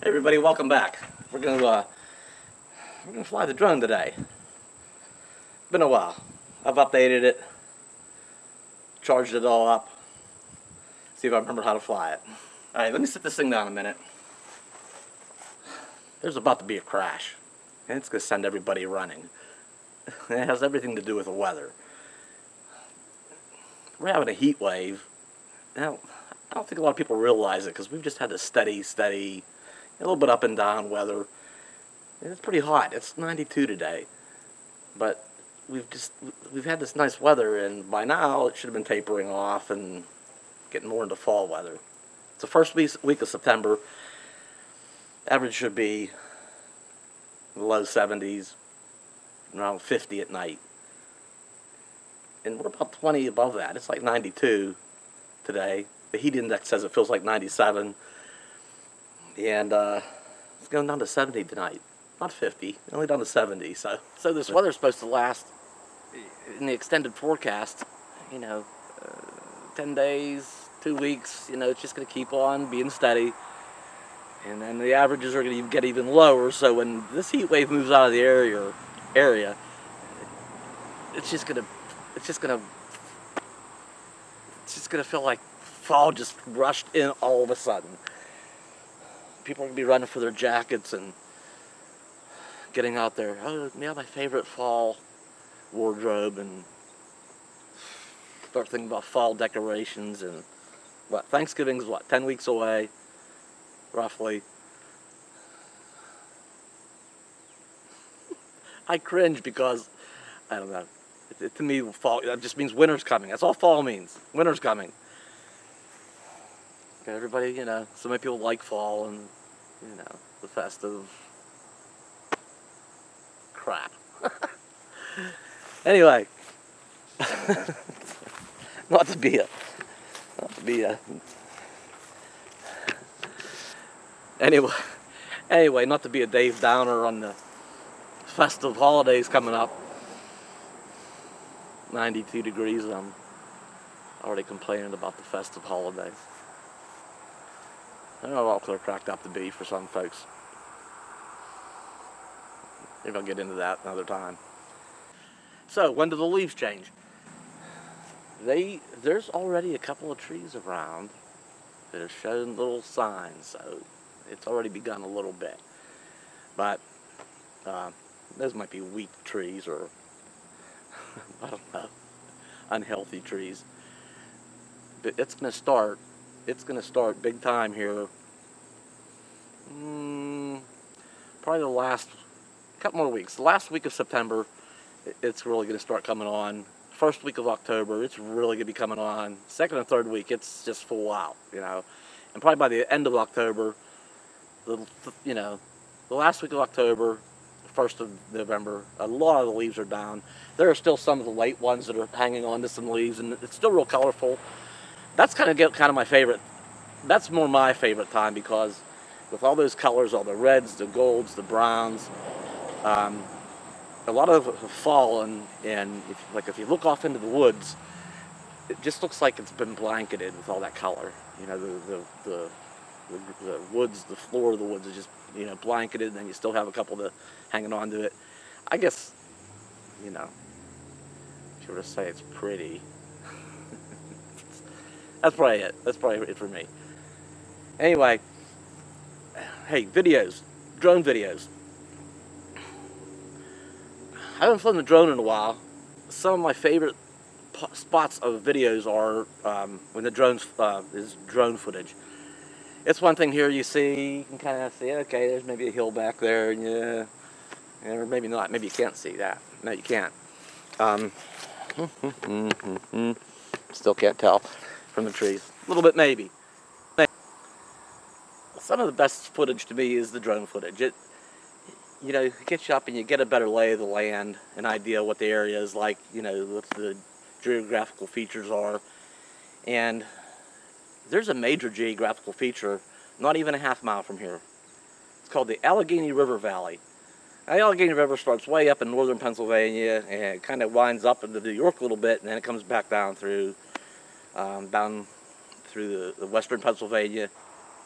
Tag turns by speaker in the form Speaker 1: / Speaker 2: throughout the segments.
Speaker 1: Hey everybody, welcome back. We're gonna fly the drone today. Been a while. I've updated it, charged it all up, see if I remember how to fly it. All right, let me sit this thing down a minute. There's about to be a crash, and it's gonna send everybody running. It has everything to do with the weather. We're having a heat wave. Now, I don't think a lot of people realize it because we've just had a steady, a little bit up and down weather. It's pretty hot. It's 92 today, but we've had this nice weather, and by now it should have been tapering off and getting more into fall weather. It's the first week of September. Average should be low 70s, around 50 at night, and we're about 20 above that. It's like 92 today. The heat index says it feels like 97, and it's going down to 70 tonight. Not 50, only down to 70. So this weather's supposed to last, in the extended forecast, 10 days, 2 weeks. It's just going to keep on being steady, and then the averages are going to get even lower. So when this heat wave moves out of the area, it's just going to feel like fall just rushed in all of a sudden. People are going to be running for their jackets and getting out there. Oh, yeah, my favorite fall wardrobe, and start thinking about fall decorations. And Thanksgiving's 10 weeks away, roughly. I cringe because, I don't know, to me, fall, that just means winter's coming. That's all fall means. Winter's coming. Everybody, so many people like fall and, the festive crap. Anyway, not to be a Dave Downer on the festive holidays coming up. 92 degrees, I'm already complaining about the festive holidays. I don't know what they're cracked up to be for some folks. Maybe I'll get into that another time. So, when do the leaves change? There's already a couple of trees around that are showing little signs, so it's already begun a little bit. But those might be weak trees, or I don't know, unhealthy trees. But it's going to start. It's going to start big time here. Probably the last couple more weeks. The last week of September, it's really going to start coming on. First week of October, it's really going to be coming on. Second and third week, it's just full out, And probably by the end of October, the last week of October, 1st of November, a lot of the leaves are down. There are still some of the late ones that are hanging on to some leaves, and it's still real colorful. That's kind of my favorite. That's more my favorite time, because with all those colors, all the reds, the golds, the browns, a lot of it have fallen, and if you look off into the woods, it just looks like it's been blanketed with all that color. The woods, the floor of the woods is just blanketed, and then you still have a couple that hanging on to it. I guess if you were to say it's pretty. That's probably it. That's probably it for me. Anyway, hey, videos, drone videos. I haven't flown the drone in a while. Some of my favorite spots of videos are when the drone's is drone footage. It's one thing here you see, you can kind of see, okay, there's maybe a hill back there, and or maybe not. Maybe you can't see that. No, you can't. Still can't tell from the trees. A little bit maybe. Some of the best footage to me is the drone footage. It gets you up and you get a better lay of the land, an idea what the area is like, what the geographical features are. And there's a major geographical feature not even a half mile from here. It's called the Allegheny River Valley. Now, the Allegheny River starts way up in northern Pennsylvania and it kind of winds up into New York a little bit, and then it comes back down through the western Pennsylvania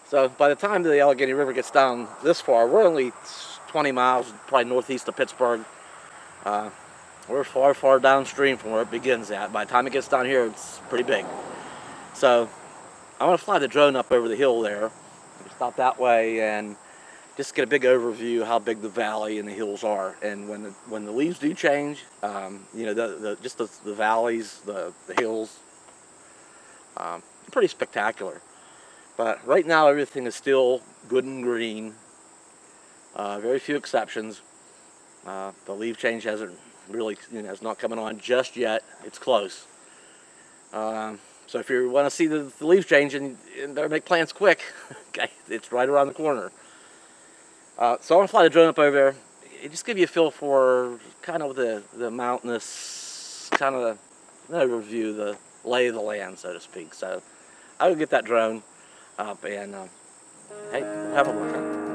Speaker 1: So by the time the Allegheny River gets down this far, we're only 20 miles, probably northeast of Pittsburgh. We're far, far downstream from where it begins at. By the time it gets down here, it's pretty big. So I'm going to fly the drone up over the hill there, stop that way, and just get a big overview of how big the valley and the hills are. And when the leaves do change, you know, just the valleys, the hills, pretty spectacular. But right now everything is still good and green. Very few exceptions. The leaf change hasn't really, you know, it's not coming on just yet. It's close. So if you want to see the leaf change and better make plans quick, okay, it's right around the corner. So I'm going to fly the drone up over there. It just give you a feel for kind of the mountainous, kind of an overview, the lay of the land, so to speak. So I will get that drone up and hey, we'll have a look.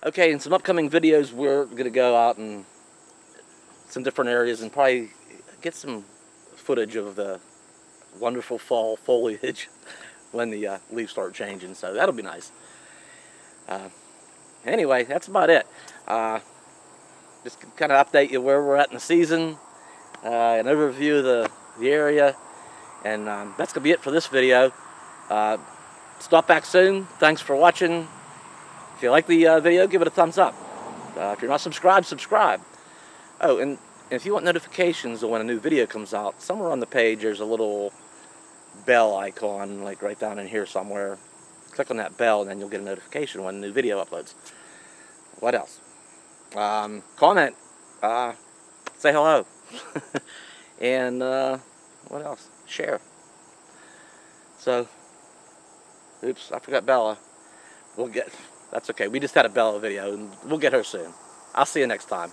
Speaker 1: Okay, in some upcoming videos, we're going to go out in some different areas and probably get some footage of the wonderful fall foliage when the leaves start changing, so that'll be nice. Anyway, that's about it. Just kind of update you where we're at in the season, an overview of the area, and that's going to be it for this video. Stop back soon. Thanks for watching. If you like the video, give it a thumbs up. If you're not subscribed, subscribe. Oh, and if you want notifications of when a new video comes out, somewhere on the page there's a little bell icon, like right down in here somewhere. Click on that bell and then you'll get a notification when a new video uploads. What else? Comment. Say hello. And what else? Share. So, oops, I forgot Bella. That's okay. We just had a Bella video, and we'll get her soon. I'll see you next time.